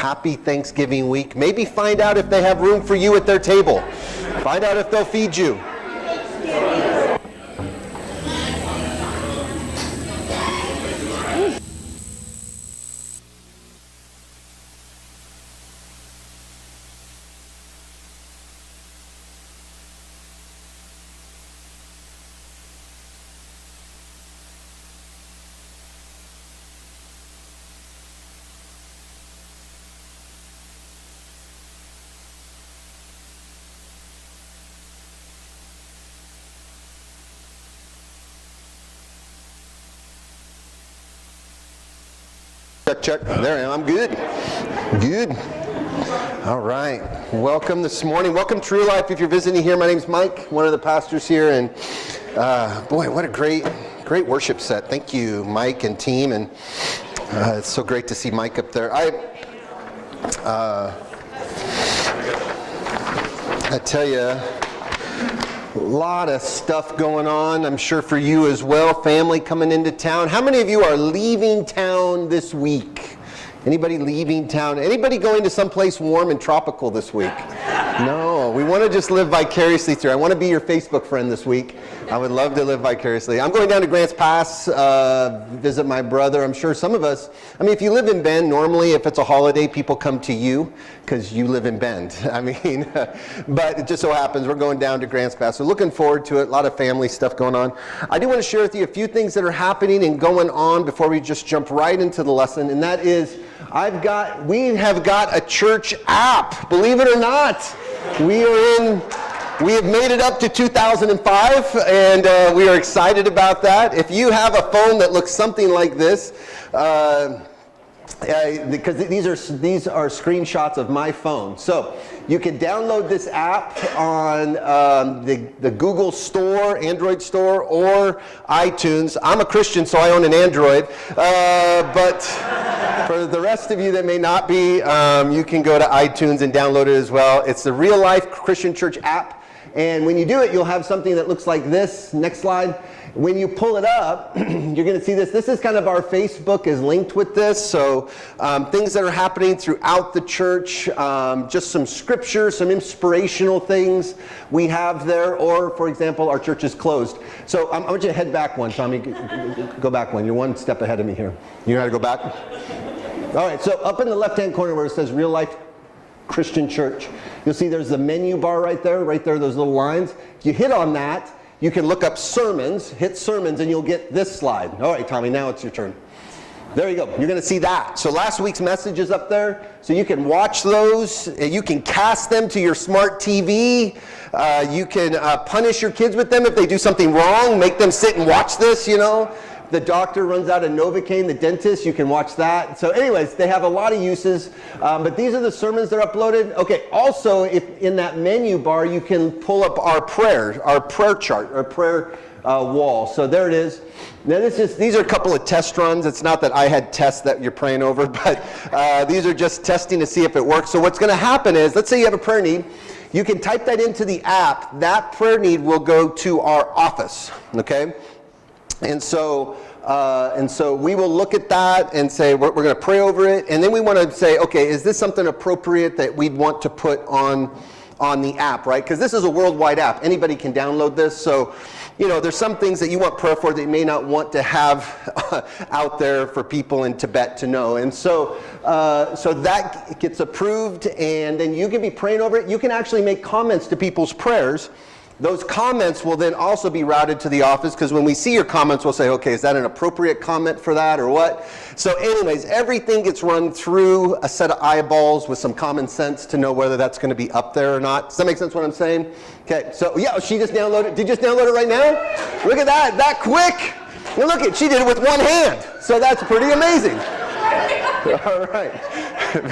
happy Thanksgiving week. Maybe find out if they have room for you at their table. Find out if they'll feed you. Check. There I am. I'm good. Good. All right. Welcome this morning. Welcome to Real Life. If you're visiting here, my name's Mike, one of the pastors here, and boy, what a great worship set. Thank you, Mike and team, and it's so great to see Mike up there. I tell you, a lot of stuff going on, I'm sure for you as well. Family coming into town. How many of you are leaving town this week? Anybody leaving town? Anybody going to someplace warm and tropical this week? No, we want to just live vicariously through. I want to be your Facebook friend this week. I would love to live vicariously. I'm going down to Grants Pass, visit my brother. I'm sure some of us, if you live in Bend, normally if it's a holiday, people come to you because you live in Bend. But it just so happens we're going down to Grants Pass. So looking forward to it. A lot of family stuff going on. I do want to share with you a few things that are happening and going on before we just jump right into the lesson. And that is, we have got a church app, believe it or not. We have made it up to 2005, and we are excited about that. If you have a phone that looks something like this, because these are screenshots of my phone. So you can download this app on the Google Store, Android Store, or iTunes. I'm a Christian, so I own an Android. But for the rest of you that may not be, you can go to iTunes and download it as well. It's the Real Life Christian Church app. And when you do it, you'll have something that looks like this. Next slide. When you pull it up, you're going to see this. This is kind of our Facebook is linked with this. So things that are happening throughout the church, just some scripture, some inspirational things we have there. Or, for example, our church is closed. So I want you to head back one, Tommy. Go back one. You're one step ahead of me here. You know how to go back? All right. So up in the left-hand corner where it says Real Life Christian Church, you'll see there's the menu bar right there, those little lines. If you hit on that, you can look up sermons, hit sermons, and you'll get this slide. All right, Tommy, now it's your turn. There you go. You're going to see that. So last week's message is up there, so you can watch those. You can cast them to your smart TV. You can punish your kids with them if they do something wrong. Make them sit and watch this, The doctor runs out of Novocaine, the dentist, you can watch that. So anyways, they have a lot of uses, but these are the sermons that are uploaded. Okay, also, if in that menu bar, you can pull up our prayer chart, our prayer wall. So there it is. Now these are a couple of test runs. It's not that I had tests that you're praying over, but these are just testing to see if it works. So what's going to happen is, let's say you have a prayer need. You can type that into the app. That prayer need will go to our office, okay? And so we will look at that and say, we're going to pray over it. And then we want to say, okay, is this something appropriate that we'd want to put on the app, right? Because this is a worldwide app. Anybody can download this. So, there's some things that you want prayer for that you may not want to have out there for people in Tibet to know. And so that gets approved, and then you can be praying over it. You can actually make comments to people's prayers. Those comments will then also be routed to the office, because when we see your comments, we'll say, okay, is that an appropriate comment for that or what? So anyways, everything gets run through a set of eyeballs with some common sense to know whether that's going to be up there or not. Does that make sense what I'm saying? Okay, so yeah, she just downloaded it. Did you just download it right now? Look at that quick. Well, look, she did it with one hand. So that's pretty amazing. All right,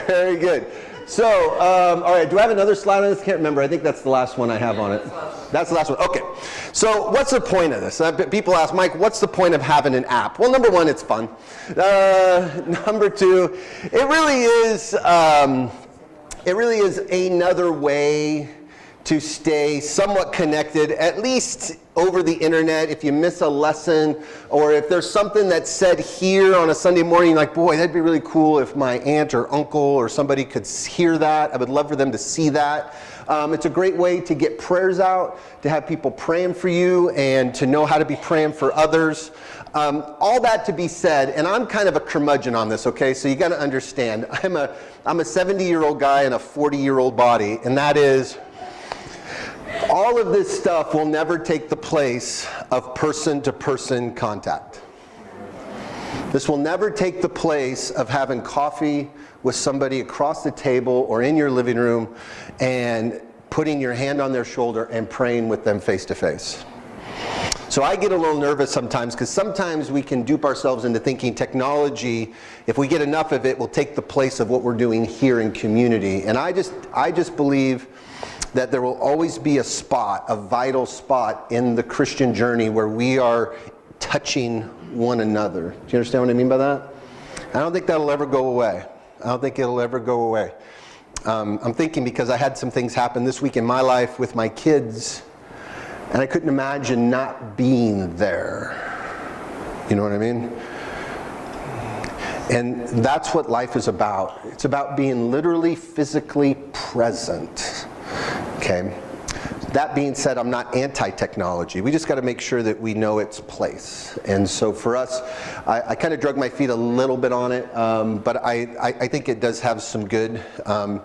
very good. So, all right, do I have another slide on this? Can't remember. I think that's the last one I have on it. That's the last one. Okay. So what's the point of this? People ask, Mike, what's the point of having an app? Well, number one, it's fun. Number two, it really is another way to stay somewhat connected, at least over the internet. If you miss a lesson, or if there's something that's said here on a Sunday morning, like, boy, that'd be really cool if my aunt or uncle or somebody could hear that. I would love for them to see that. It's a great way to get prayers out, to have people praying for you, and to know how to be praying for others. All that to be said, and I'm kind of a curmudgeon on this, okay? So you got to understand, I'm a 70-year-old guy in a 40-year-old body, and that is, all of this stuff will never take the place of person-to-person contact. This will never take the place of having coffee with somebody across the table or in your living room and putting your hand on their shoulder and praying with them face to face. So I get a little nervous sometimes, because sometimes we can dupe ourselves into thinking technology, if we get enough of it, will take the place of what we're doing here in community. And I just believe that there will always be a spot, a vital spot in the Christian journey where we are touching one another. Do you understand what I mean by that? I don't think that'll ever go away. I don't think it'll ever go away. I'm thinking, because I had some things happen this week in my life with my kids, and I couldn't imagine not being there. You know what I mean? And that's what life is about. It's about being literally, physically present. Okay? That being said, I'm not anti-technology. We just got to make sure that we know its place. And so for us, I kind of drug my feet a little bit on it, but I think it does have some good. So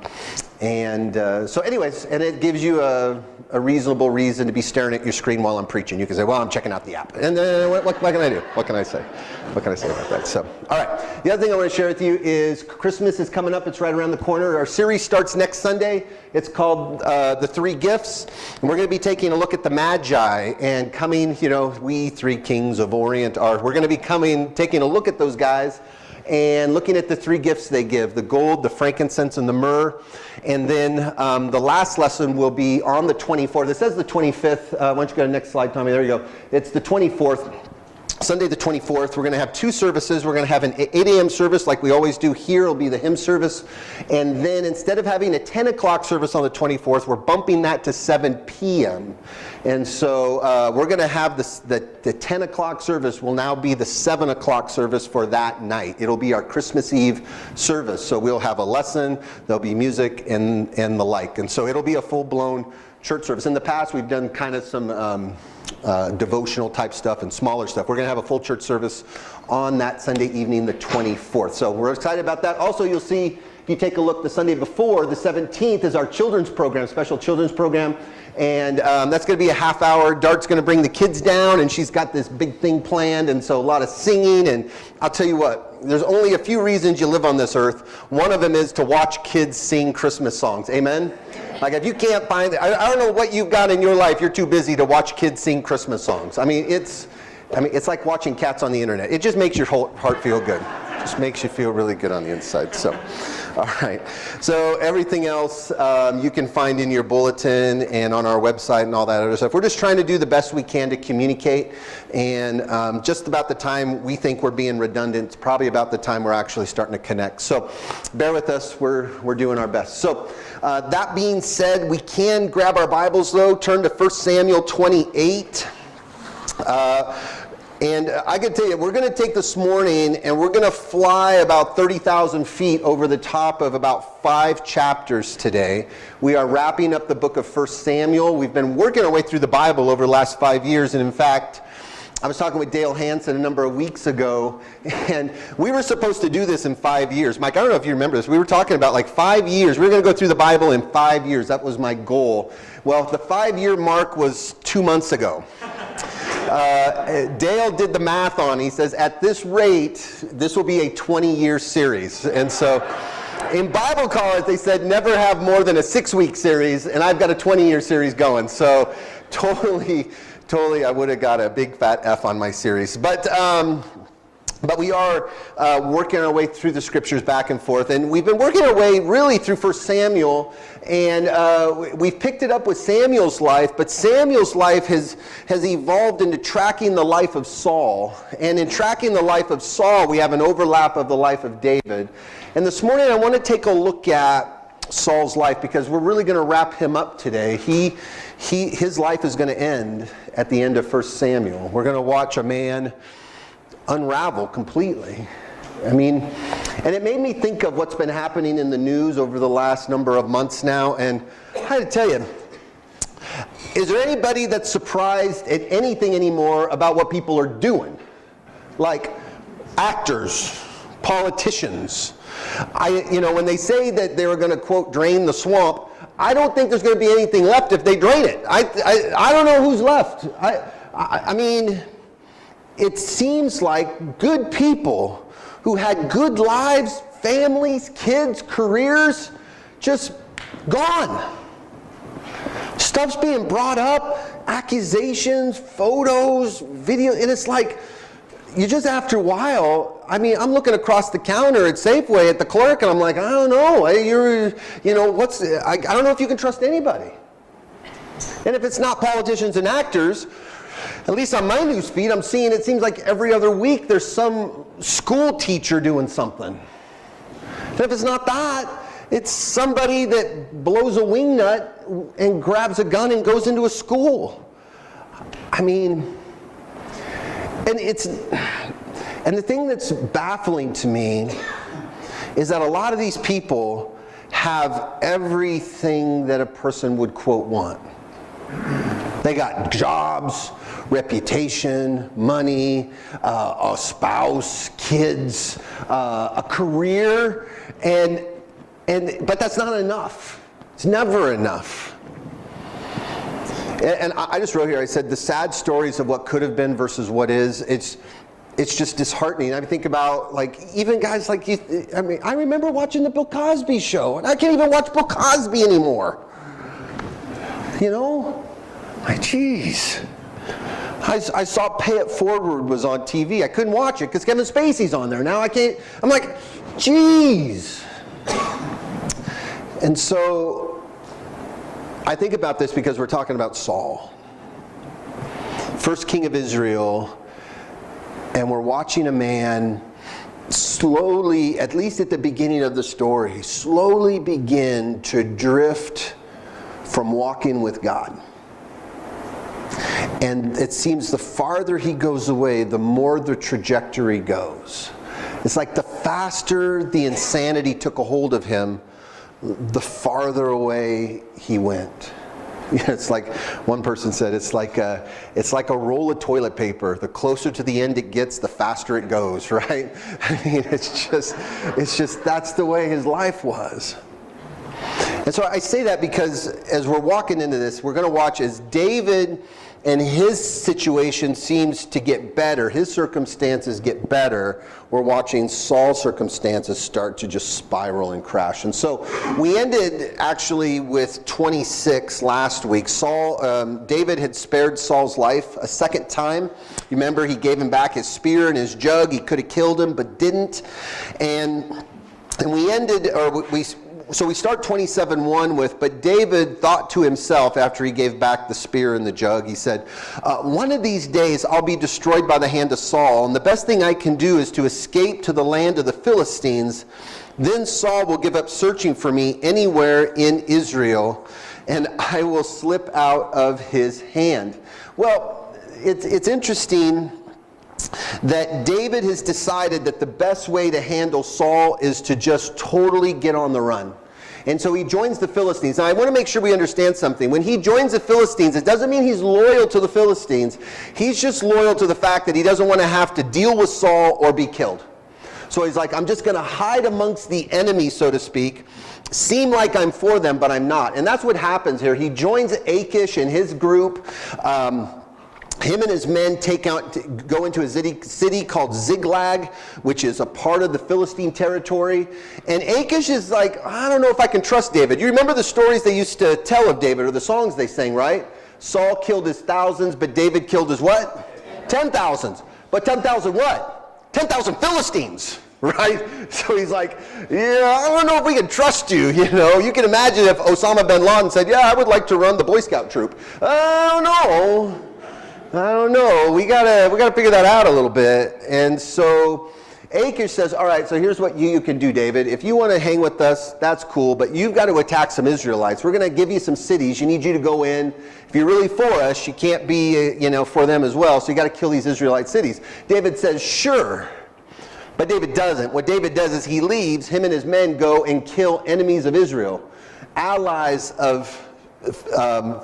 anyways, and it gives you a reasonable reason to be staring at your screen while I'm preaching. You can say, well, I'm checking out the app. And then what can I do? What can I say? What can I say about that? So, all right. The other thing I want to share with you is Christmas is coming up. It's right around the corner. Our series starts next Sunday. It's called The Three Gifts. And we're going to be taking a look at the Magi and coming, we three kings of Orient are. We're going to be taking a look at those guys and looking at the three gifts they give: the gold, the frankincense, and the myrrh. And then the last lesson will be on the 24th. It says the 25th. Why don't you go to the next slide, Tommy? There you go. It's the 24th. Sunday the 24th, we're going to have two services. We're going to have an 8 a.m. service like we always do here. It'll be the hymn service. And then instead of having a 10 o'clock service on the 24th, we're bumping that to 7 p.m. And so we're going to have the 10 o'clock service will now be the 7 o'clock service for that night. It'll be our Christmas Eve service. So we'll have a lesson, there'll be music and the like. And so it'll be a full-blown church service. In the past, we've done kind of some devotional type stuff and smaller stuff. We're going to have a full church service on that Sunday evening, the 24th. So we're excited about that. Also, you'll see, if you take a look, the Sunday before, the 17th, is our children's program, special children's program. And that's going to be a half hour. Dart's going to bring the kids down, and she's got this big thing planned, and so a lot of singing. And I'll tell you what, there's only a few reasons you live on this earth. One of them is to watch kids sing Christmas songs. Amen? Like, if you can't find, I don't know what you've got in your life, you're too busy to watch kids sing Christmas songs. It's like watching cats on the internet. It just makes your whole heart feel good. It just makes you feel really good on the inside. So, all right. So everything else you can find in your bulletin and on our website and all that other stuff. We're just trying to do the best we can to communicate. And just about the time we think we're being redundant, it's probably about the time we're actually starting to connect. So bear with us. We're doing our best. So that being said, we can grab our Bibles, though. Turn to 1 Samuel 28. And I can tell you, we're going to take this morning and we're going to fly about 30,000 feet over the top of about 5 chapters today. We are wrapping up the book of 1 Samuel. We've been working our way through the Bible over the last 5 years. And in fact, I was talking with Dale Hansen a number of weeks ago, and we were supposed to do this in 5 years. Mike, I don't know if you remember this. We were talking about like 5 years. We were going to go through the Bible in 5 years. That was my goal. Well, the 5-year mark was 2 months ago. Dale did the math on. He says, at this rate, this will be a 20-year series. And so in Bible college, they said never have more than a 6-week series, and I've got a 20-year series going. So totally, I would have got a big fat F on my series. But we are working our way through the scriptures back and forth. And we've been working our way really through 1 Samuel. And we've picked it up with Samuel's life. But Samuel's life has evolved into tracking the life of Saul. And in tracking the life of Saul, we have an overlap of the life of David. And this morning I want to take a look at Saul's life, because we're really going to wrap him up today. His life is going to end at the end of 1 Samuel. We're going to watch a man unravel completely. I mean, and it made me think of what's been happening in the news over the last number of months now, and I had to tell you, is there anybody that's surprised at anything anymore about what people are doing? Like actors, politicians. When they say that they were going to, quote, drain the swamp, I don't think there's going to be anything left if they drain it. I don't know who's left. I mean, it seems like good people who had good lives, families, kids, careers, just gone. Stuff's being brought up, accusations, photos, video, and it's like, you just after a while, I mean, I'm looking across the counter at Safeway at the clerk, and I'm like, I don't know, I don't know if you can trust anybody. And if it's not politicians and actors, at least on my news feed, I'm seeing it seems like every other week there's some school teacher doing something. And if it's not that, it's somebody that blows a wingnut and grabs a gun and goes into a school. I mean, and the thing that's baffling to me is that a lot of these people have everything that a person would, quote, want. They got jobs, reputation, money, a spouse, kids, a career, but that's not enough. It's never enough. And I just wrote here, I said, the sad stories of what could have been versus what is, it's just disheartening. I think about, like, even guys like you, I mean, I remember watching the Bill Cosby show, and I can't even watch Bill Cosby anymore. You know? Like, geez. I saw Pay It Forward was on TV. I couldn't watch it because Kevin Spacey's on there. Now I can't, I'm like, geez. And so I think about this because we're talking about Saul, first king of Israel, and we're watching a man slowly, at least at the beginning of the story, slowly begin to drift from walking with God. And it seems the farther he goes away, the more the trajectory goes. It's like the faster the insanity took a hold of him, the farther away he went. It's like one person said, it's like a roll of toilet paper. The closer to the end it gets, the faster it goes, right? I mean, it's just that's the way his life was. And so I say that because as we're walking into this, we're going to watch as David and his situation seems to get better. His circumstances get better. We're watching Saul's circumstances start to just spiral and crash. And so we ended actually with 26 last week. David had spared Saul's life a second time. You remember he gave him back his spear and his jug. He could have killed him, but didn't. And we ended, so we start 27:1 with, but David thought to himself after he gave back the spear and the jug, he said, one of these days I'll be destroyed by the hand of Saul, and the best thing I can do is to escape to the land of the Philistines. Then Saul will give up searching for me anywhere in Israel, and I will slip out of his hand. Well, it's interesting that David has decided that the best way to handle Saul is to just totally get on the run. And so he joins the Philistines. Now I want to make sure we understand something. When he joins the Philistines, it doesn't mean he's loyal to the Philistines. He's just loyal to the fact that he doesn't want to have to deal with Saul or be killed. So he's like, I'm just going to hide amongst the enemy, so to speak, seem like I'm for them, but I'm not. And that's what happens here. He joins Achish and his group. Him and his men go into a city called Ziklag, which is a part of the Philistine territory. And Achish is like, I don't know if I can trust David. You remember the stories they used to tell of David, or the songs they sang, right? Saul killed his thousands, but David killed his what? 10,000s. But 10,000 what? 10,000 Philistines, right? So he's like, yeah, I don't know if we can trust you, you know. You can imagine if Osama bin Laden said, yeah, I would like to run the Boy Scout troop. I don't know. We gotta figure that out a little bit. And so, Achish says, all right, so here's what you can do, David. If you want to hang with us, that's cool, but you've got to attack some Israelites. We're going to give you some cities. You need you to go in. If you're really for us, you can't be, for them as well, so you got to kill these Israelite cities. David says, sure. But David doesn't. What David does is he leaves, him and his men go and kill enemies of Israel, allies of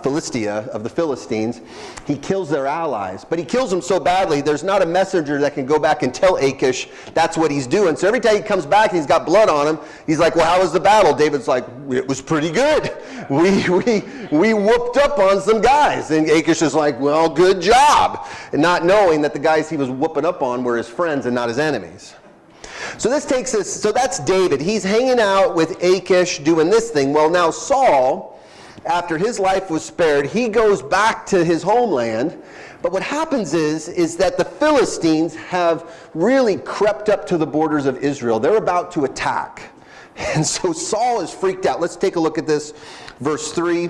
Philistia, of the Philistines. He kills their allies, but he kills them so badly there's not a messenger that can go back and tell Achish that's what he's doing. So every time he comes back and he's got blood on him, he's like, well, how was the battle? David's like, it was pretty good. We whooped up on some guys. And Achish is like, well, good job. And not knowing that the guys he was whooping up on were his friends and not his enemies. So this takes us, so that's David. He's hanging out with Achish doing this thing. Well, now Saul, after his life was spared, he goes back to his homeland. But what happens is that the Philistines have really crept up to the borders of Israel. They're about to attack. And so Saul is freaked out. Let's take a look at this, verse 3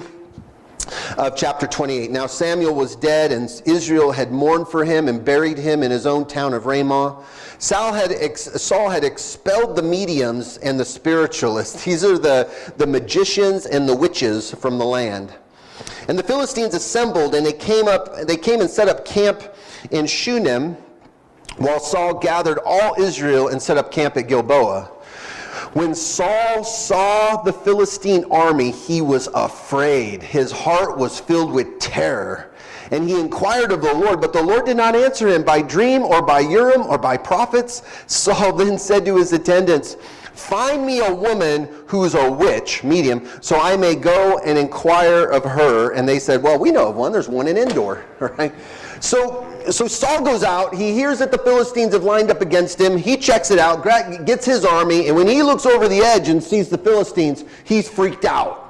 of chapter 28. Now Samuel was dead, and Israel had mourned for him and buried him in his own town of Ramah. Saul had expelled the mediums and the spiritualists. These are the magicians and the witches from the land. And the Philistines assembled, and they came and set up camp in Shunem, while Saul gathered all Israel and set up camp at Gilboa. When Saul saw the Philistine army, he was afraid. His heart was filled with terror. And he inquired of the Lord, but the Lord did not answer him by dream or by Urim or by prophets. Saul then said to his attendants, find me a woman who is a witch, medium, so I may go and inquire of her. And they said, well, we know of one. There's one in Endor. Right? So Saul goes out. He hears that the Philistines have lined up against him. He checks it out, gets his army. And when he looks over the edge and sees the Philistines, he's freaked out.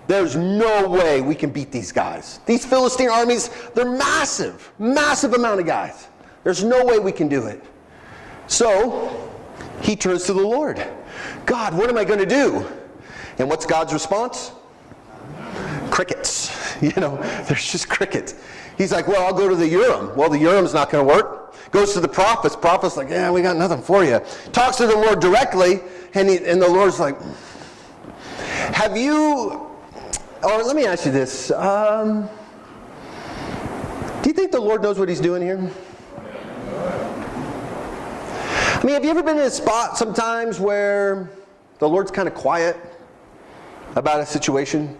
There's no way we can beat these guys. These Philistine armies, they're massive, massive amount of guys. There's no way we can do it. So he turns to the Lord. God, what am I going to do? And what's God's response? Crickets. There's just crickets. He's like, well, I'll go to the Urim. Well, the Urim's not going to work. Goes to the prophets. Prophets like, yeah, we got nothing for you. Talks to the Lord directly, and the Lord's like, or let me ask you this. Do you think the Lord knows what he's doing here? I mean, have you ever been in a spot sometimes where the Lord's kind of quiet about a situation?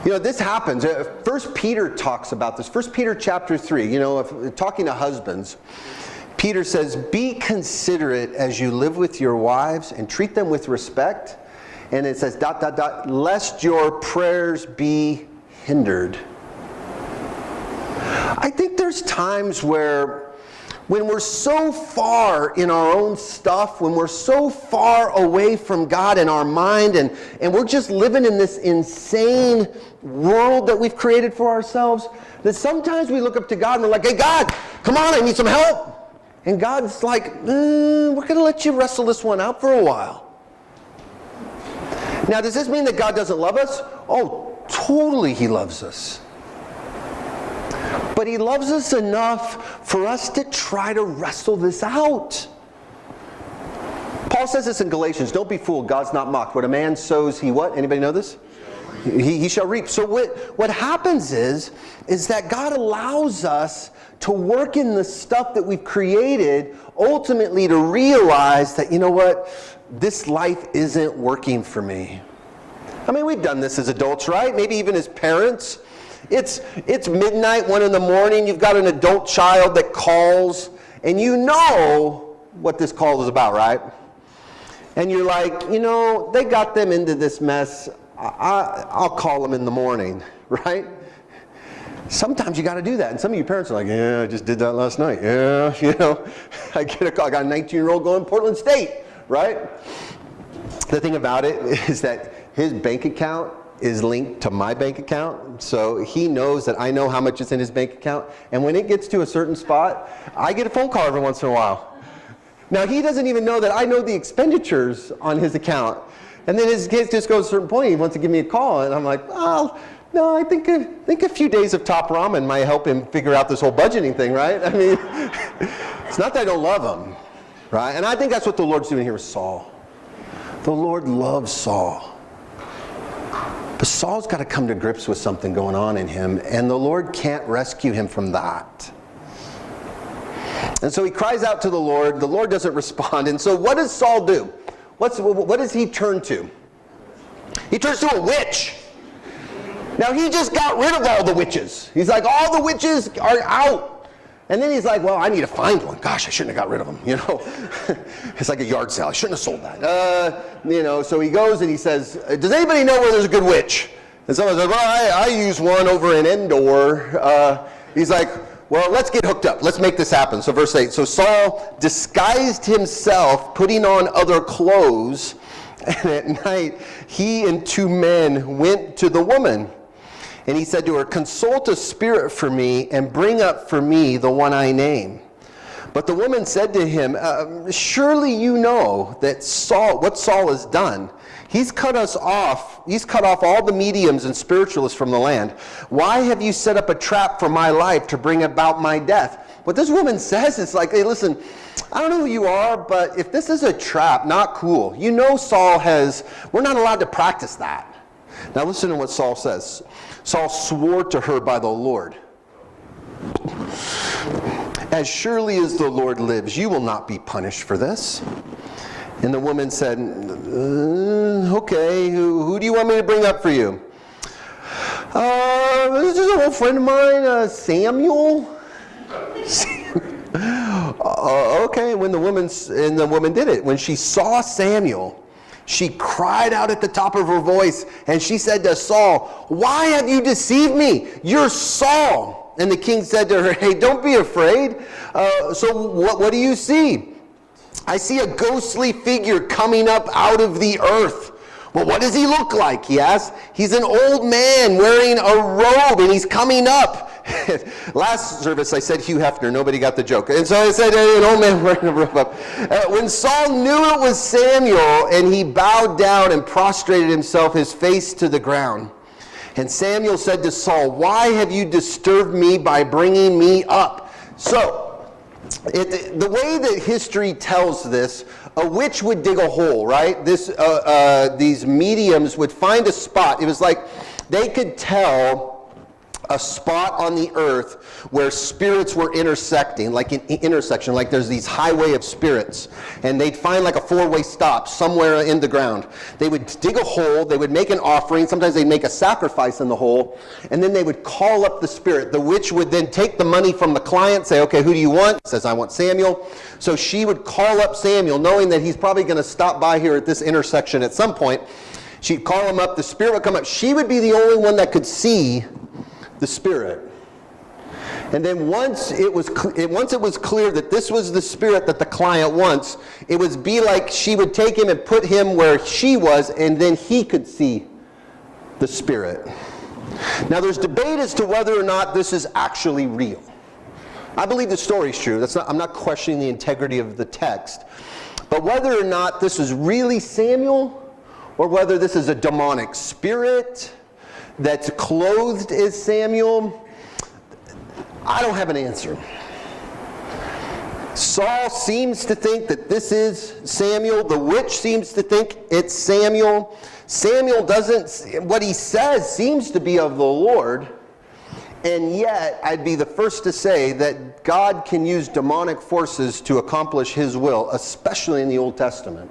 This happens. 1 Peter talks about this. 1 Peter chapter 3, talking to husbands. Peter says, be considerate as you live with your wives and treat them with respect. And it says, ... lest your prayers be hindered. I think there's times when we're so far in our own stuff, when we're so far away from God and our mind, and we're just living in this insane world that we've created for ourselves, that sometimes we look up to God and we're like, hey, God, come on, I need some help. And God's like, we're going to let you wrestle this one out for a while. Now, does this mean that God doesn't love us? Oh, totally he loves us. But he loves us enough for us to try to wrestle this out. Paul says this in Galatians, don't be fooled, God's not mocked. What a man sows, he what? Anybody know this? He shall reap. So what happens is that God allows us to work in the stuff that we've created, ultimately to realize that, you know what? This life isn't working for me. I mean, we've done this as adults, right? Maybe even as parents. It's midnight, 1 a.m, you've got an adult child that calls, and you know what this call is about, right? And you're like, they got them into this mess. I'll call them in the morning, right? Sometimes you got to do that. And some of you parents are like, yeah, I just did that last night. Yeah, I get a call. I got a 19-year-old going to Portland State, right? The thing about it is that his bank account is linked to my bank account. So he knows that I know how much is in his bank account. And when it gets to a certain spot, I get a phone call every once in a while. Now, he doesn't even know that I know the expenditures on his account. And then his case just goes to a certain point. He wants to give me a call. And I'm like, well, no, I think a few days of Top Ramen might help him figure out this whole budgeting thing, right? I mean, it's not that I don't love him, right? And I think that's what the Lord's doing here with Saul. The Lord loves Saul. But Saul's got to come to grips with something going on in him, and the Lord can't rescue him from that. And so he cries out to the Lord. The Lord doesn't respond. And so what does Saul do? What does he turn to? He turns to a witch. Now he just got rid of all the witches. He's like, all the witches are out. And then he's like, well, I need to find one. Gosh, I shouldn't have got rid of them, you know. It's like a yard sale. I shouldn't have sold that. You know, so he goes and he says, does anybody know where there's a good witch? And someone says, well, I use one over in Endor. He's like, well, let's get hooked up. Let's make this happen. So verse 8, so Saul disguised himself, putting on other clothes, and at night he and 2 men went to the woman. And he said to her, consult a spirit for me and bring up for me the one I name. But the woman said to him, surely you know that what Saul has done. He's cut off all the mediums and spiritualists from the land. Why have you set up a trap for my life to bring about my death? What this woman says is like, hey, listen, I don't know who you are, but if this is a trap, not cool. You know we're not allowed to practice that. Now listen to what Saul says. Saul swore to her by the Lord, as surely as the Lord lives, you will not be punished for this. And the woman said, okay, who do you want me to bring up for you? This is an old friend of mine, Samuel. Okay, when the woman did it. When she saw Samuel, she cried out at the top of her voice, and she said to Saul, why have you deceived me? You're Saul. And the king said to her, hey, don't be afraid. So what do you see? I see a ghostly figure coming up out of the earth. Well, what does he look like? He asked. He's an old man wearing a robe, and he's coming up. Last service I said Hugh Hefner. Nobody got the joke. And so I said, hey, an old man wearing a robe up. When Saul knew it was Samuel, and he bowed down and prostrated himself, his face to the ground. And Samuel said to Saul, why have you disturbed me by bringing me up? So, the way that history tells this, a witch would dig a hole, right? These mediums would find a spot. It was like they could tell a spot on the earth where spirits were intersecting, like an intersection, like there's these highway of spirits, and they'd find like a 4-way stop somewhere in the ground. They would dig a hole, they would make an offering, sometimes they'd make a sacrifice in the hole, and then they would call up the spirit. The witch would then take the money from the client, say, okay, who do you want? Says, I want Samuel. So she would call up Samuel, knowing that he's probably going to stop by here at this intersection at some point. She'd call him up, the spirit would come up. She would be the only one that could see the spirit. And then once it was clear that this was the spirit that the client wants, it would be like she would take him and put him where she was, and then he could see the spirit. Now there's debate as to whether or not this is actually real. I believe the story's true. I'm not questioning the integrity of the text. But whether or not this is really Samuel, or whether this is a demonic spirit that's clothed as Samuel, I don't have an answer. Saul seems to think that this is Samuel. The witch seems to think it's Samuel. Samuel doesn't, what he says seems to be of the Lord. And yet, I'd be the first to say that God can use demonic forces to accomplish his will, especially in the Old Testament.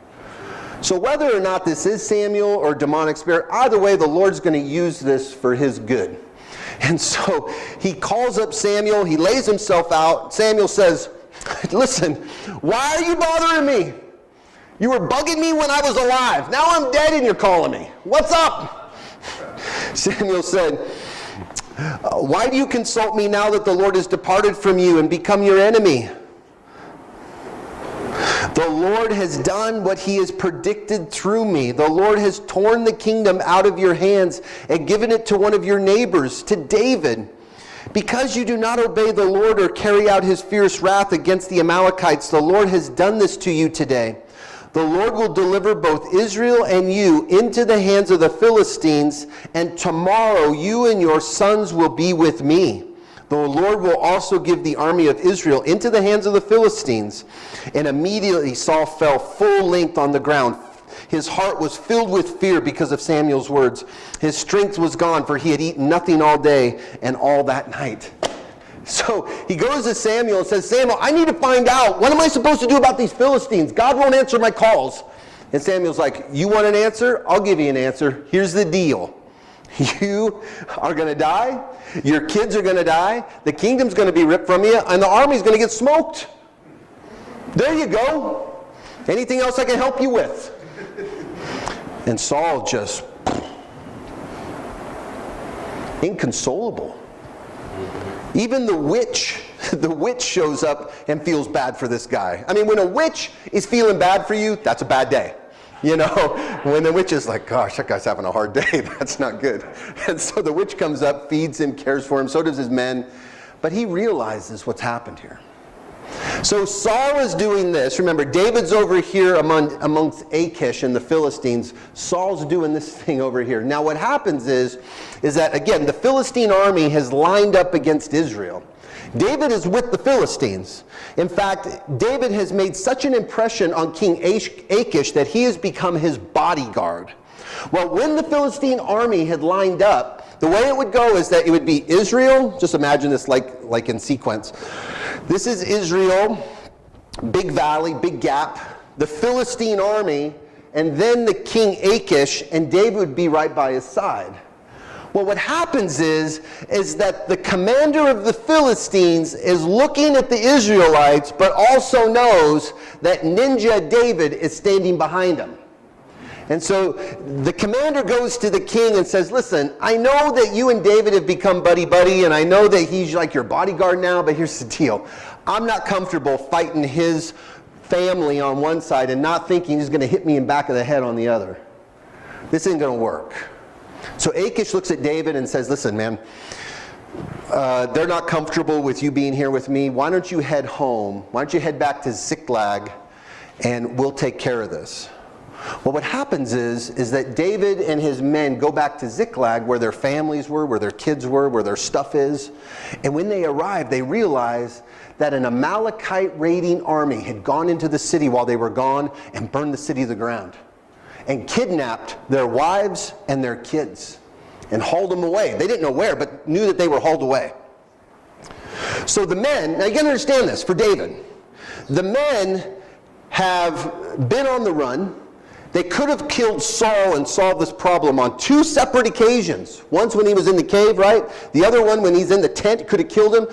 So whether or not this is Samuel or demonic spirit, either way, the Lord's going to use this for his good. And so he calls up Samuel. He lays himself out. Samuel says, listen, why are you bothering me? You were bugging me when I was alive. Now I'm dead and you're calling me. What's up? Samuel said, why do you consult me now that the Lord has departed from you and become your enemy? The Lord has done what he has predicted through me. The Lord has torn the kingdom out of your hands and given it to one of your neighbors, to David. Because you do not obey the Lord or carry out his fierce wrath against the Amalekites, the Lord has done this to you today. The Lord will deliver both Israel and you into the hands of the Philistines, and tomorrow you and your sons will be with me. The Lord will also give the army of Israel into the hands of the Philistines. And immediately Saul fell full length on the ground. His heart was filled with fear because of Samuel's words. His strength was gone, for he had eaten nothing all day and all that night. So he goes to Samuel and says, Samuel, I need to find out, what am I supposed to do about these Philistines? God won't answer my calls. And Samuel's like, you want an answer? I'll give you an answer. Here's the deal. You are going to die. Your kids are going to die. The kingdom's going to be ripped from you. And the army's going to get smoked. There you go. Anything else I can help you with? And Saul just inconsolable. Even the witch shows up and feels bad for this guy. I mean, when a witch is feeling bad for you, that's a bad day. You know, when the witch is like, gosh, that guy's having a hard day, that's not good. And so the witch comes up, feeds him, cares for him, so does his men. But he realizes what's happened here. So Saul is doing this. Remember, David's over here amongst Achish and the Philistines. Saul's doing this thing over here. Now what happens is that, again, the Philistine army has lined up against Israel. David is with the Philistines. In fact, David has made such an impression on King Achish that he has become his bodyguard. Well, when the Philistine army had lined up, the way it would go is that it would be Israel. Just imagine this like in sequence. This is Israel, big valley, big gap, the Philistine army, and then the king Achish, and David would be right by his side. Well, what happens is that the commander of the Philistines is looking at the Israelites, but also knows that Ninja David is standing behind him. And so the commander goes to the king and says, listen, I know that you and David have become buddy-buddy, and I know that he's like your bodyguard now, but here's the deal. I'm not comfortable fighting his family on one side and not thinking he's going to hit me in the back of the head on the other. This ain't going to work. So Achish looks at David and says, listen, man, they're not comfortable with you being here with me. Why don't you head home? Why don't you head back to Ziklag, and we'll take care of this. Well, what happens is that David and his men go back to Ziklag, where their families were, where their kids were, where their stuff is. And when they arrive, they realize that an Amalekite raiding army had gone into the city while they were gone and burned the city to the ground and kidnapped their wives and their kids and hauled them away. They didn't know where, but knew that they were hauled away. So the men, now you gotta understand this for David, the men have been on the run. They could have killed Saul and solved this problem on two separate occasions. Once when he was in the cave, right? The other one when he's in the tent, could have killed him.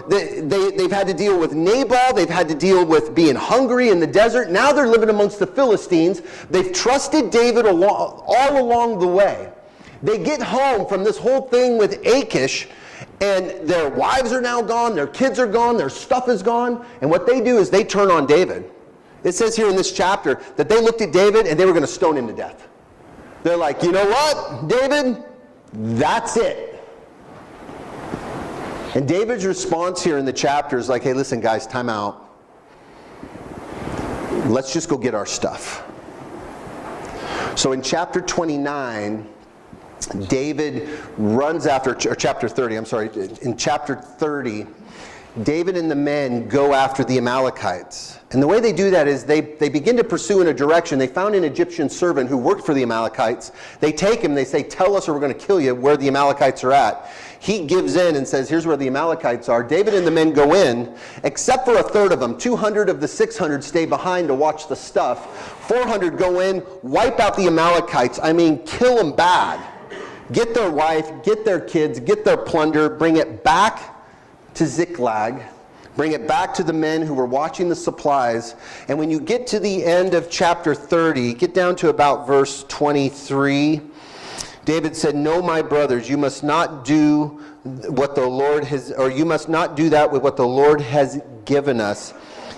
They've had to deal with Nabal. They've had to deal with being hungry in the desert. Now they're living amongst the Philistines. They've trusted David all along the way. They get home from this whole thing with Achish, and their wives are now gone, their kids are gone, their stuff is gone. And what they do is they turn on David. It says here in this chapter that they looked at David and they were going to stone him to death. They're like, you know what, David? That's it. And David's response here in the chapter is like, hey, listen, guys, time out. Let's just go get our stuff. So in chapter 29, David runs after, or chapter 30, I'm sorry, in chapter 30, David and the men go after the Amalekites. And the way they do that is they begin to pursue in a direction. They found an Egyptian servant who worked for the Amalekites. They take him, they say, tell us or we're going to kill you where the Amalekites are at. He gives in and says, here's where the Amalekites are. David and the men go in, except for a third of them. 200 of the 600 stay behind to watch the stuff. 400 go in, wipe out the Amalekites. I mean, kill them bad. Get their wife, get their kids, get their plunder, bring it back to Ziklag, bring it back to the men who were watching the supplies. And when you get to the end of chapter 30, get down to about verse 23, David said, no, my brothers, you must not do what the Lord has, or you must not do that with what the Lord has given us.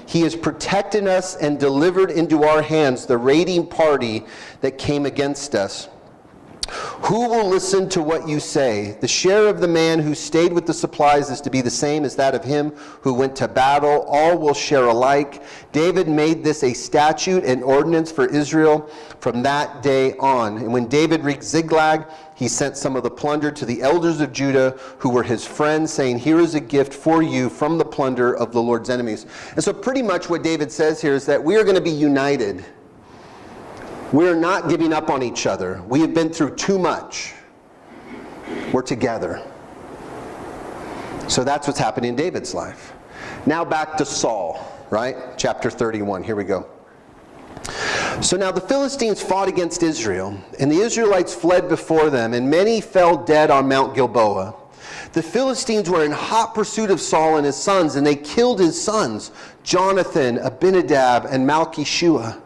He has protected us and delivered into our hands the raiding party that came against us. Who will listen to what you say? The share of the man who stayed with the supplies is to be the same as that of him who went to battle. All will share alike. David made this a statute and ordinance for Israel from that day on. And when David reached Ziklag, he sent some of the plunder to the elders of Judah who were his friends, saying, here is a gift for you from the plunder of the Lord's enemies. And so pretty much what David says here is that we are going to be united. We're not giving up on each other. We have been through too much. We're together. So that's what's happening in David's life. Now back to Saul, right? Chapter 31. Here we go. So now the Philistines fought against Israel, and the Israelites fled before them, and many fell dead on Mount Gilboa. The Philistines were in hot pursuit of Saul and his sons, and they killed his sons, Jonathan, Abinadab, and Malchishua.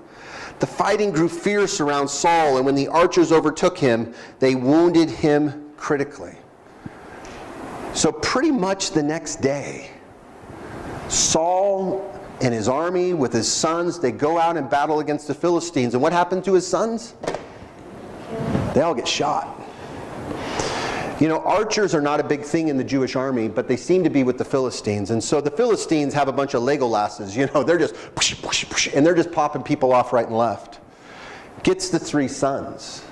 The fighting grew fierce around Saul, and when the archers overtook him, they wounded him critically. So pretty much the next day, Saul and his army with his sons, they go out and battle against the Philistines. And what happened to his sons? They all get shot. You know, archers are not a big thing in the Jewish army, but they seem to be with the Philistines. And so the Philistines have a bunch of Legolasses. You know, they're just push, push, push, and they're just popping people off right and left. Gets the 3 sons.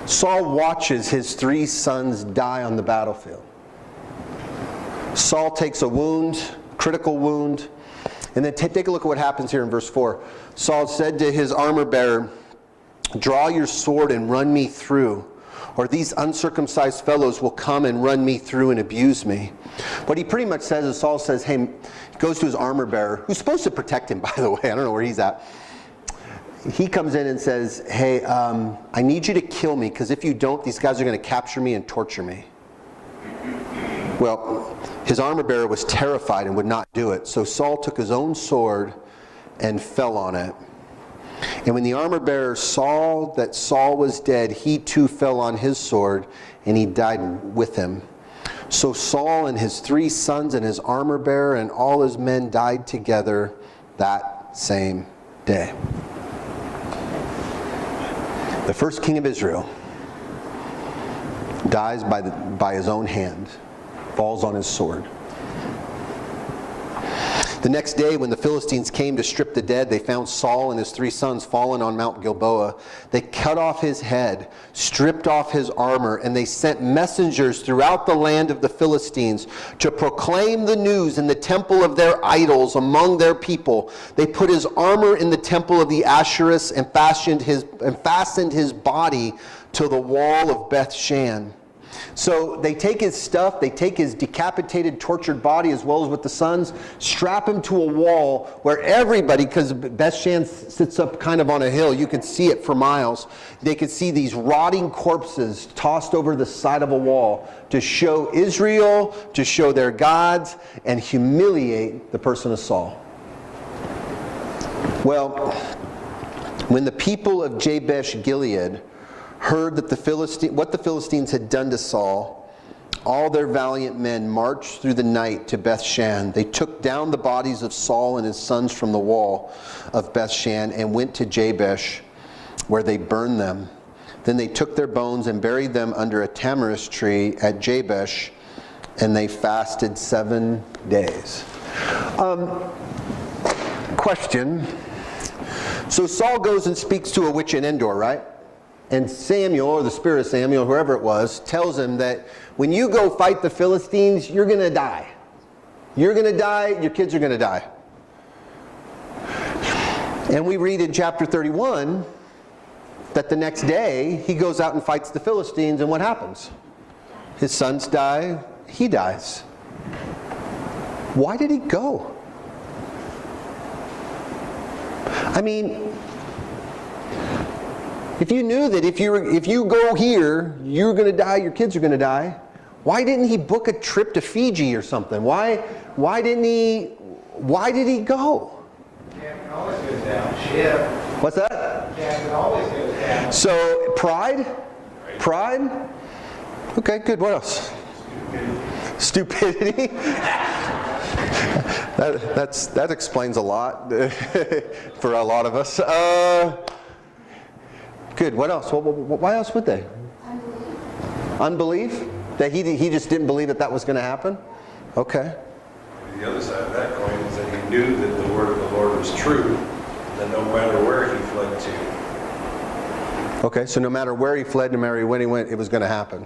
Saul watches his 3 sons die on the battlefield. Saul takes a wound, critical wound. And then take a look at what happens here in verse 4. Saul said to his armor bearer, draw your sword and run me through, or these uncircumcised fellows will come and run me through and abuse me. What he pretty much says is Saul says, hey, he goes to his armor bearer, who's supposed to protect him, by the way. I don't know where he's at. He comes in and says, hey, I need you to kill me, because if you don't, these guys are going to capture me and torture me. Well, his armor bearer was terrified and would not do it. So Saul took his own sword and fell on it. And when the armor bearer saw that Saul was dead, he too fell on his sword, and he died with him. So Saul and his 3 sons and his armor bearer and all his men died together that same day. The first king of Israel dies by his own hand. Falls on his sword. The next day, when the Philistines came to strip the dead, they found Saul and his 3 sons fallen on Mount Gilboa. They cut off his head, stripped off his armor, and they sent messengers throughout the land of the Philistines to proclaim the news in the temple of their idols among their people. They put his armor in the temple of the Asherus and fastened his body to the wall of Beth Shan. So they take his stuff, they take his decapitated, tortured body as well as with the sons, strap him to a wall where everybody, because Beth Shan sits up kind of on a hill, you can see it for miles. They could see these rotting corpses tossed over the side of a wall to show Israel, to show their gods, and humiliate the person of Saul. Well, when the people of Jabesh Gilead heard that what the Philistines had done to Saul, all their valiant men marched through the night to Beth Shan. They took down the bodies of Saul and his sons from the wall of Beth Shan and went to Jabesh, where they burned them. Then they took their bones and buried them under a tamarisk tree at Jabesh, and they fasted 7 days. Question. So Saul goes and speaks to a witch in Endor, right? And Samuel, or the spirit of Samuel, whoever it was, tells him that when you go fight the Philistines, you're going to die. You're going to die, your kids are going to die. And we read in chapter 31 that the next day he goes out and fights the Philistines, and what happens? His sons die, he dies. Why did he go? I mean, if you knew that if you go here, you're going to die, your kids are going to die, why didn't he book a trip to Fiji or something? Why did he go? Captain always goes down. Ship. What's that? Captain always goes down. So pride? Okay, good. What else? Stupidity. That explains a lot for a lot of us. Good. What else? Why else would they? Unbelief? That he just didn't believe that was going to happen? Okay. The other side of that coin is that he knew that the word of the Lord was true, that no matter where he fled to. Okay, so no matter where he fled, no matter when he went, it was going to happen.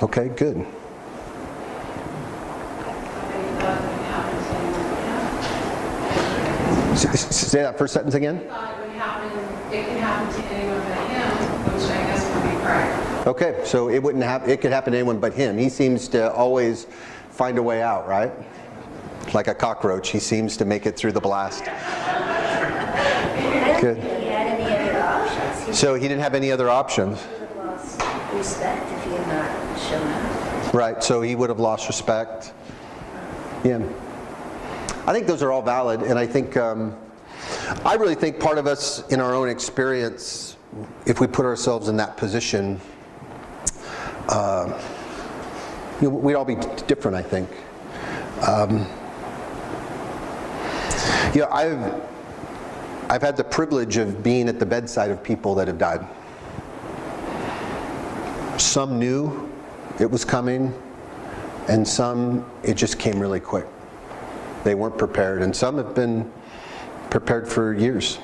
Okay, good. Say that first sentence again. It could happen to anyone but him, which I guess would be correct. Okay, so it could happen to anyone but him. He seems to always find a way out, right? Like a cockroach, he seems to make it through the blast. Good. He had any other options. So he didn't have any other options. He would have lost respect if he had not shown up. Right, so he would have lost respect. Yeah. I think those are all valid, and I think, I really think part of us in our own experience, if we put ourselves in that position, we'd all be different, I think. I've had the privilege of being at the bedside of people that have died. Some knew it was coming, and some, it just came really quick. They weren't prepared, and some have been prepared for years.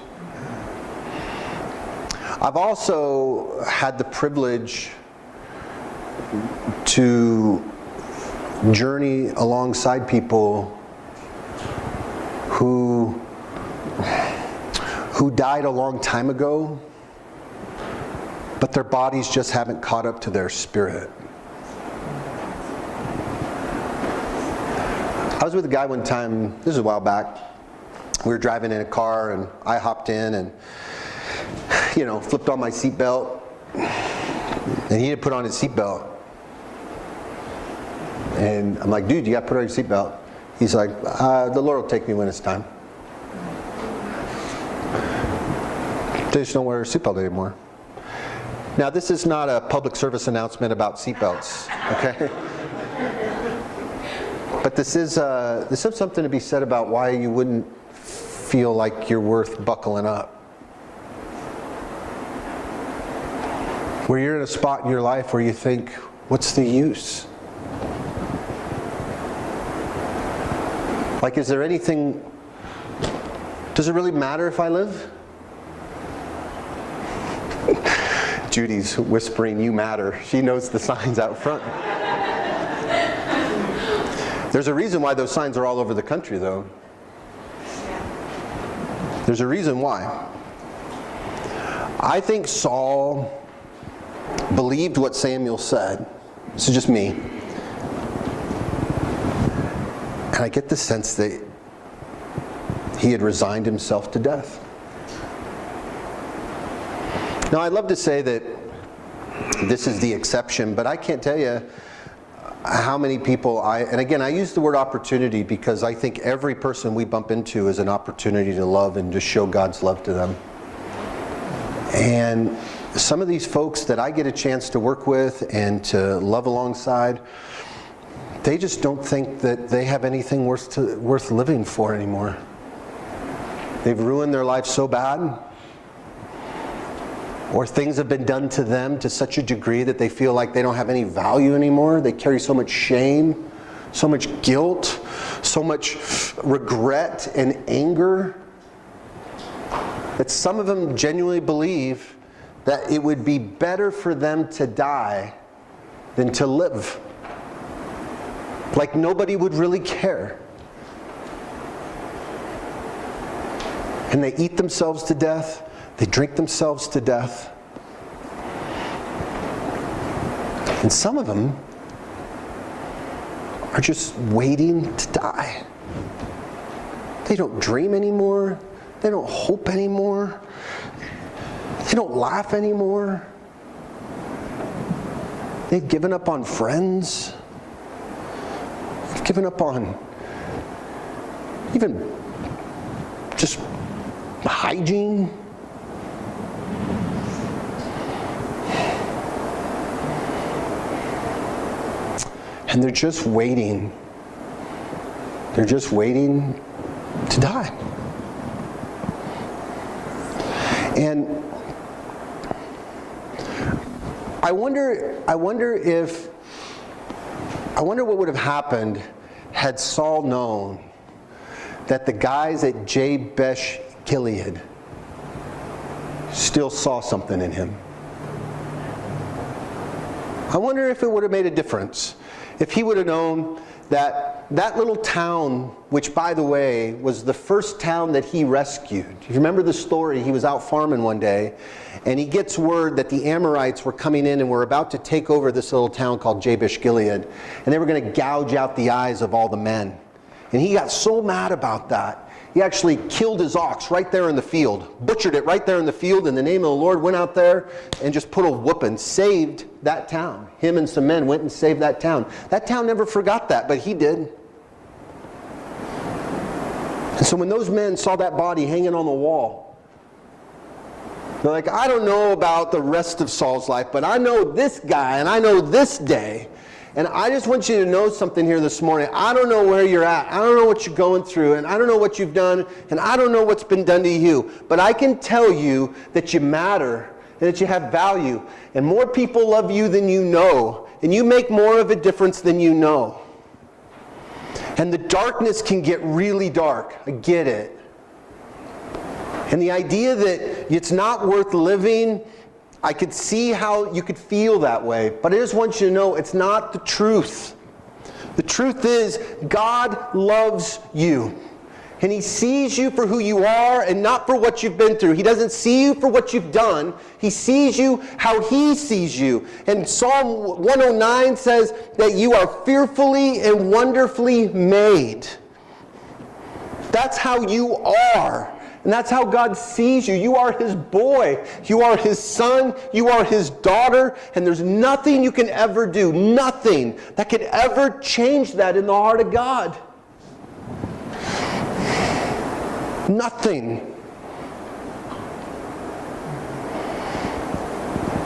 I've also had the privilege to journey alongside people who died a long time ago, but their bodies just haven't caught up to their spirit. I was with a guy one time, this was a while back. We were driving in a car and I hopped in and, flipped on my seatbelt, and he didn't put on his seatbelt. And I'm like, dude, you gotta put on your seatbelt. He's like, the Lord will take me when it's time. They just don't wear a seatbelt anymore. Now, this is not a public service announcement about seatbelts, okay? But this is something to be said about why you wouldn't feel like you're worth buckling up. Where you're in a spot in your life where you think, what's the use? Like, is there anything, does it really matter if I live? Judy's whispering, you matter. She knows the signs out front. There's a reason why those signs are all over the country, though. There's a reason why. I think Saul believed what Samuel said. This is just me. And I get the sense that he had resigned himself to death. Now, I'd love to say that this is the exception, but I can't tell you how many people and again, I use the word opportunity because I think every person we bump into is an opportunity to love and just show God's love to them. And some of these folks that I get a chance to work with and to love alongside, they just don't think that they have anything worth living for anymore. They've ruined their life so bad, or things have been done to them to such a degree that they feel like they don't have any value anymore. They carry so much shame, so much guilt, so much regret and anger, that some of them genuinely believe that it would be better for them to die than to live. Like nobody would really care. And they eat themselves to death. They drink themselves to death. And some of them are just waiting to die. They don't dream anymore. They don't hope anymore. They don't laugh anymore. They've given up on friends. They've given up on even just hygiene. And they're just waiting. They're just waiting to die. And I wonder what would have happened had Saul known that the guys at Jabesh Gilead still saw something in him. I wonder if it would have made a difference. If he would have known that that little town, which by the way was the first town that he rescued. You remember the story? He was out farming one day and he gets word that the Amorites were coming in and were about to take over this little town called Jabesh Gilead, and they were going to gouge out the eyes of all the men. And he got so mad about that, he actually killed his ox right there in the field, butchered it right there in the field in the name of the Lord, went out there and just put a whooping, saved that town. Him and some men went and saved that town. That town never forgot that, but he did. And so when those men saw that body hanging on the wall, they're like, I don't know about the rest of Saul's life, but I know this guy and I know this day. And I just want you to know something here this morning. I don't know where you're at. I don't know what you're going through. And I don't know what you've done. And I don't know what's been done to you. But I can tell you that you matter and that you have value. And more people love you than you know. And you make more of a difference than you know. And the darkness can get really dark. I get it. And the idea that it's not worth living, I could see how you could feel that way, but I just want you to know it's not the truth. The truth is God loves you. And He sees you for who you are and not for what you've been through. He doesn't see you for what you've done. He sees you how He sees you. And Psalm 109 says that you are fearfully and wonderfully made. That's how you are. And that's how God sees you. You are His boy. You are His son. You are His daughter. And there's nothing you can ever do, nothing that could ever change that in the heart of God. Nothing.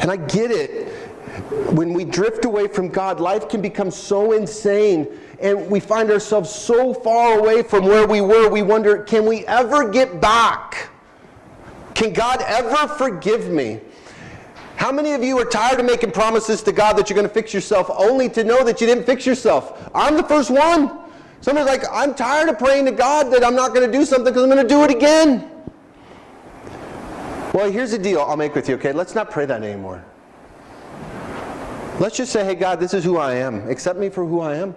And I get it. When we drift away from God, life can become so insane. And we find ourselves so far away from where we were, we wonder, can we ever get back? Can God ever forgive me? How many of you are tired of making promises to God that you're going to fix yourself only to know that you didn't fix yourself? I'm the first one. Somebody's like, I'm tired of praying to God that I'm not going to do something because I'm going to do it again. Well, here's the deal I'll make with you, okay? Let's not pray that anymore. Let's just say, hey, God, this is who I am. Accept me for who I am.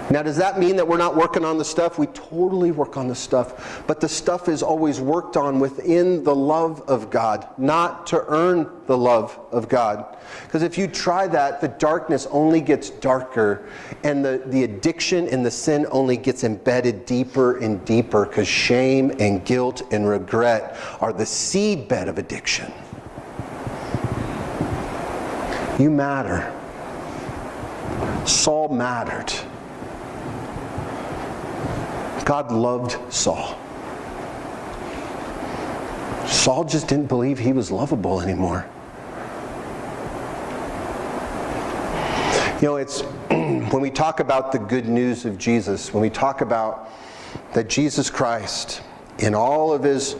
Now, does that mean that we're not working on the stuff? We totally work on the stuff. But the stuff is always worked on within the love of God, not to earn the love of God. Because if you try that, the darkness only gets darker, and the addiction and the sin only gets embedded deeper and deeper, because shame and guilt and regret are the seedbed of addiction. You matter. Saul mattered. God loved Saul. Saul just didn't believe he was lovable anymore. You know, it's when we talk about the good news of Jesus, when we talk about that Jesus Christ, in all of His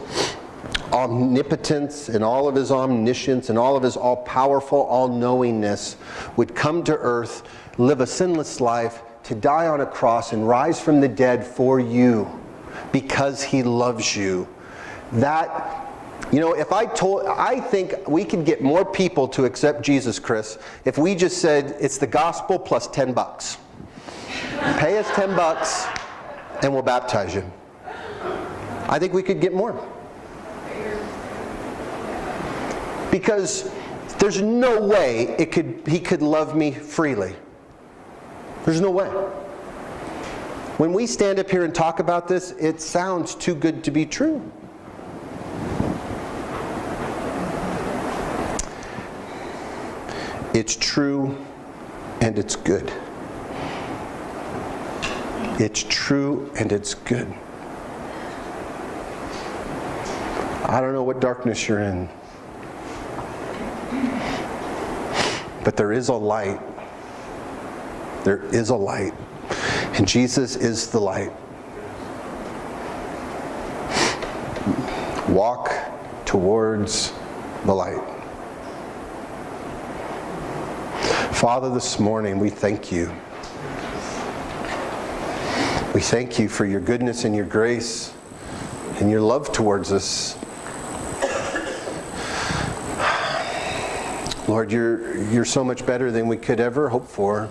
omnipotence and all of His omniscience and all of His all-powerful, all-knowingness, would come to earth, live a sinless life, to die on a cross and rise from the dead for you because He loves you. That, you know, I think we could get more people to accept Jesus, Chris, if we just said it's the gospel plus $10. Pay us $10 and we'll baptize you. I think we could get more. Because there's no way He could love me freely. There's no way. When we stand up here and talk about this, it sounds too good to be true. It's true and it's good. It's true and it's good. I don't know what darkness you're in, but there is a light. There is a light, and Jesus is the light. Walk towards the light. Father, this morning we thank you. We thank you for your goodness and your grace and your love towards us. Lord, you're so much better than we could ever hope for.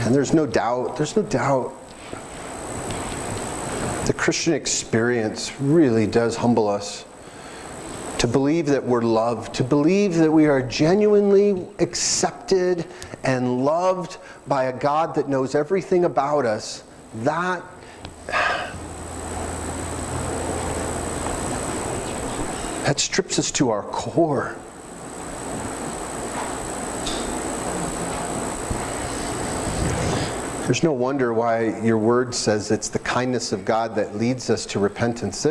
And there's no doubt, the Christian experience really does humble us. To believe that we're loved, to believe that we are genuinely accepted and loved by a God that knows everything about us, that strips us to our core. There's no wonder why your word says it's the kindness of God that leads us to repentance.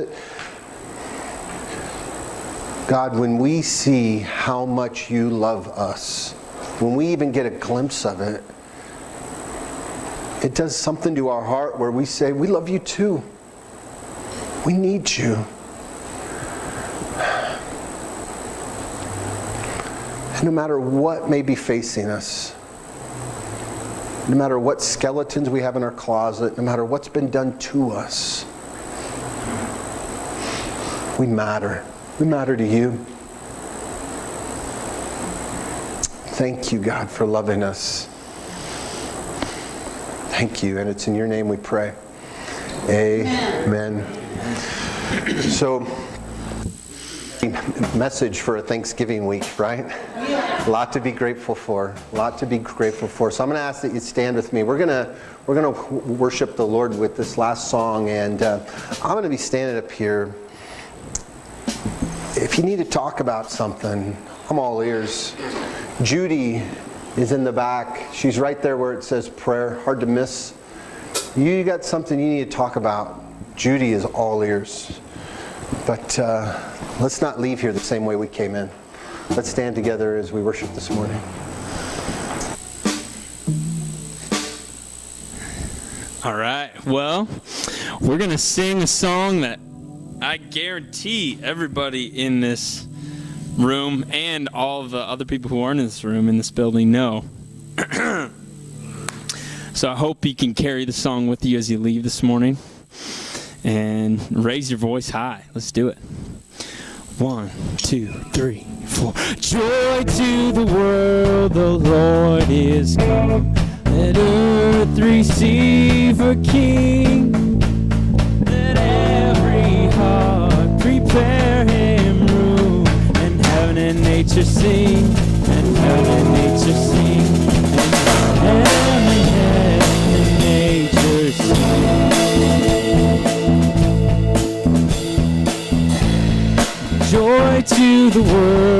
God, when we see how much you love us, when we even get a glimpse of it, it does something to our heart where we say, we love you too. We need you. And no matter what may be facing us, no matter what skeletons we have in our closet, no matter what's been done to us, we matter. We matter to you. Thank you, God, for loving us. Thank you, and it's in your name we pray. Amen. So, message for a Thanksgiving week, right? A lot to be grateful for. A lot to be grateful for. So I'm going to ask that you stand with me. We're going to worship the Lord with this last song, and I'm going to be standing up here. If you need to talk about something, I'm all ears. Judy is in the back. She's right there where it says prayer. Hard to miss. You got something you need to talk about. Judy is all ears. But let's not leave here the same way we came in. Let's stand together as we worship this morning. All right. Well, we're going to sing a song that I guarantee everybody in this room and all the other people who aren't in this room, in this building, know. So I hope you can carry the song with you as you leave this morning and raise your voice high. Let's do it. 1, 2, 3, 4. Joy to the world, the Lord is come. Let earth receive her King. Let every heart prepare him room. And heaven and nature sing. And heaven and nature sing. And heaven and nature sing. Joy to the world.